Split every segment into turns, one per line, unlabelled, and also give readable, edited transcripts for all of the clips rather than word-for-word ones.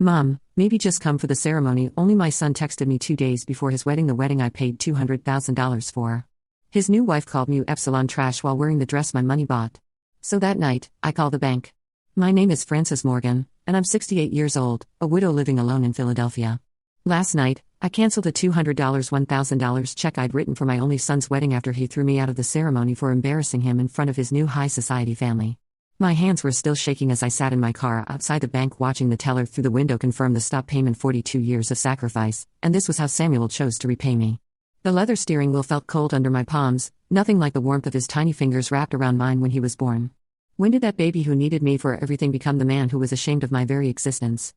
Mom, maybe just come for the ceremony. Only my son texted me 2 days before his wedding, the wedding I paid $200,000 for. His new wife called me Epsilon trash while wearing the dress my money bought. So that night, I called the bank. My name is Frances Morgan, and I'm 68 years old, a widow living alone in Philadelphia. Last night, I canceled a $200 $1,000 check I'd written for my only son's wedding after he threw me out of the ceremony for embarrassing him in front of his new high society family. My hands were still shaking as I sat in my car outside the bank watching the teller through the window confirm the stop payment. 42 years of sacrifice, and this was how Samuel chose to repay me. The leather steering wheel felt cold under my palms, nothing like the warmth of his tiny fingers wrapped around mine when he was born. When did that baby who needed me for everything become the man who was ashamed of my very existence?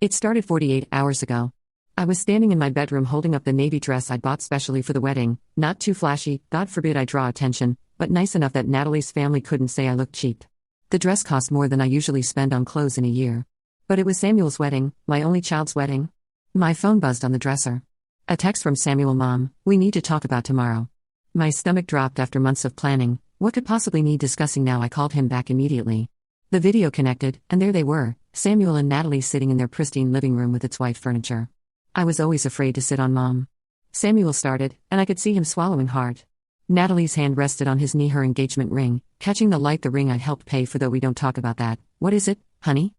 It started 48 hours ago. I was standing in my bedroom holding up the navy dress I'd bought specially for the wedding, not too flashy, God forbid I draw attention, but nice enough that Natalie's family couldn't say I looked cheap. The dress cost more than I usually spend on clothes in a year. But it was Samuel's wedding, my only child's wedding. My phone buzzed on the dresser. A text from Samuel: Mom, we need to talk about tomorrow. My stomach dropped after months of planning. What could possibly need discussing now? I called him back immediately. The video connected, and there they were, Samuel and Natalie sitting in their pristine living room with its white furniture. I was always afraid to sit on Mom. Samuel started, and I could see him swallowing hard. Natalie's hand rested on his knee, her engagement ring, catching the light, the ring I'd helped pay for, though we don't talk about that. What is it, honey?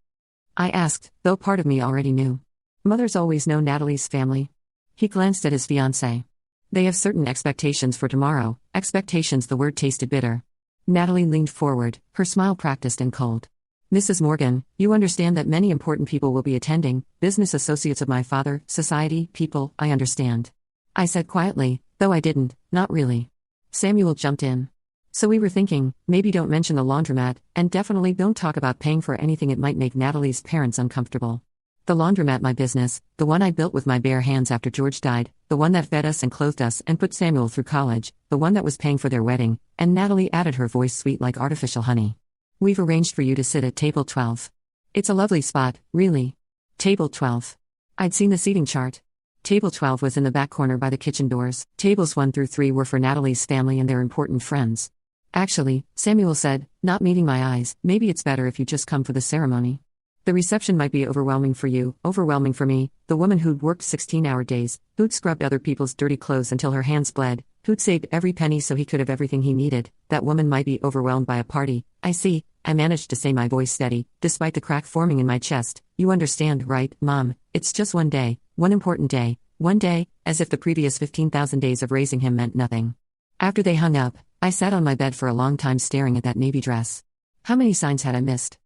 I asked, though part of me already knew. Mothers always know Natalie's family. He glanced at his fiancée. They have certain expectations for tomorrow, expectations. The word tasted bitter. Natalie leaned forward, her smile practiced and cold. Mrs. Morgan, you understand that many important people will be attending, business associates of my father, society, people, I understand. I said quietly, though I didn't, not really. Samuel jumped in. So we were thinking, maybe don't mention the laundromat, and definitely don't talk about paying for anything it might make Natalie's parents uncomfortable. The laundromat, my business, the one I built with my bare hands after George died, the one that fed us and clothed us and put Samuel through college, the one that was paying for their wedding, and Natalie added, her voice sweet like artificial honey. We've arranged for you to sit at table 12. It's a lovely spot, really. Table 12. I'd seen the seating chart. Table 12 was in the back corner by the kitchen doors. Tables 1 through 3 were for Natalie's family and their important friends. Actually, Samuel said, not meeting my eyes, maybe it's better if you just come for the ceremony. The reception might be overwhelming for you, overwhelming for me, the woman who'd worked 16-hour days, who'd scrubbed other people's dirty clothes until her hands bled, who'd saved every penny so he could have everything he needed. That woman might be overwhelmed by a party. I see. I managed to say, my voice steady, despite the crack forming in my chest. You understand, right, Mom? It's just one day, one important day, one day, as if the previous 15,000 days of raising him meant nothing. After they hung up, I sat on my bed for a long time staring at that navy dress. How many signs had I missed?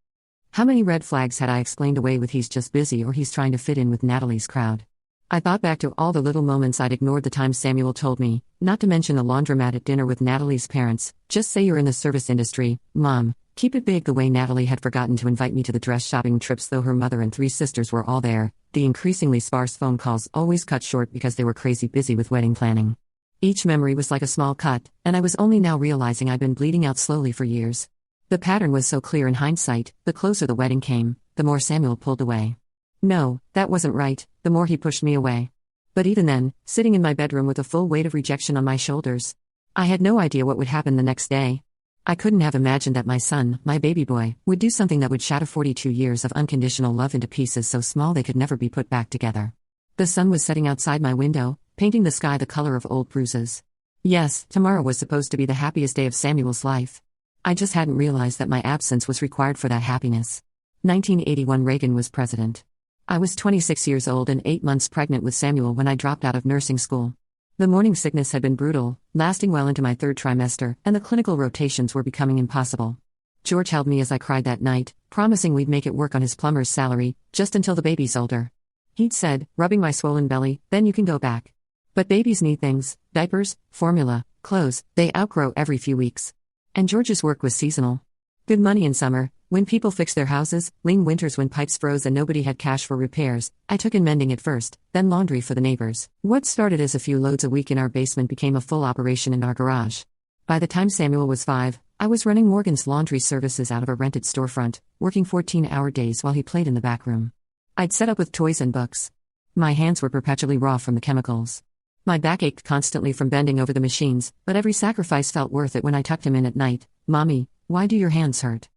How many red flags had I explained away with he's just busy or he's trying to fit in with Natalie's crowd? I thought back to all the little moments I'd ignored, the times Samuel told me, not to mention the laundromat at dinner with Natalie's parents, just say you're in the service industry, Mom. Keep it big. The way Natalie had forgotten to invite me to the dress shopping trips, though her mother and 3 sisters were all there. The increasingly sparse phone calls always cut short because they were crazy busy with wedding planning. Each memory was like a small cut, and I was only now realizing I'd been bleeding out slowly for years. The pattern was so clear in hindsight. The closer the wedding came, the more Samuel pulled away. No, that wasn't right, the more he pushed me away. But even then, sitting in my bedroom with the full weight of rejection on my shoulders, I had no idea what would happen the next day. I couldn't have imagined that my son, my baby boy, would do something that would shatter 42 years of unconditional love into pieces so small they could never be put back together. The sun was setting outside my window, painting the sky the color of old bruises. Yes, tomorrow was supposed to be the happiest day of Samuel's life. I just hadn't realized that my absence was required for that happiness. 1981, Reagan was president. I was 26 years old and 8 months pregnant with Samuel when I dropped out of nursing school. The morning sickness had been brutal, lasting well into my 3rd trimester, and the clinical rotations were becoming impossible. George held me as I cried that night, promising we'd make it work on his plumber's salary, just until the baby's older. He'd said, rubbing my swollen belly, then you can go back. But babies need things, diapers, formula, clothes, they outgrow every few weeks. And George's work was seasonal. Good money in summer, when people fixed their houses, lean winters when pipes froze and nobody had cash for repairs. I took in mending at first, then laundry for the neighbors. What started as a few loads a week in our basement became a full operation in our garage. By the time Samuel was 5, I was running Morgan's laundry services out of a rented storefront, working 14-hour days while he played in the back room. I'd set up with toys and books. My hands were perpetually raw from the chemicals. My back ached constantly from bending over the machines, but every sacrifice felt worth it when I tucked him in at night. Mommy, why do your hands hurt?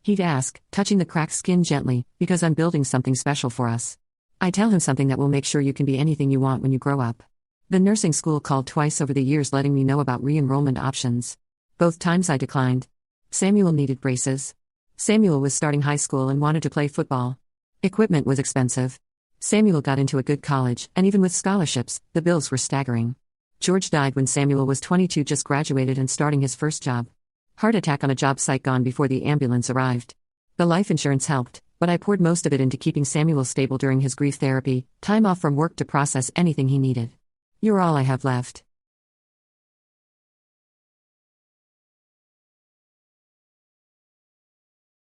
He'd ask, touching the cracked skin gently, because I'm building something special for us. I tell him something that will make sure you can be anything you want when you grow up. The nursing school called twice over the years letting me know about re-enrollment options. Both times I declined. Samuel needed braces. Samuel was starting high school and wanted to play football. Equipment was expensive. Samuel got into a good college, and even with scholarships, the bills were staggering. George died when Samuel was 22, just graduated and starting his first job. Heart attack on a job site, gone before the ambulance arrived. The life insurance helped, but I poured most of it into keeping Samuel stable during his grief therapy, time off from work to process anything he needed. You're all I have left.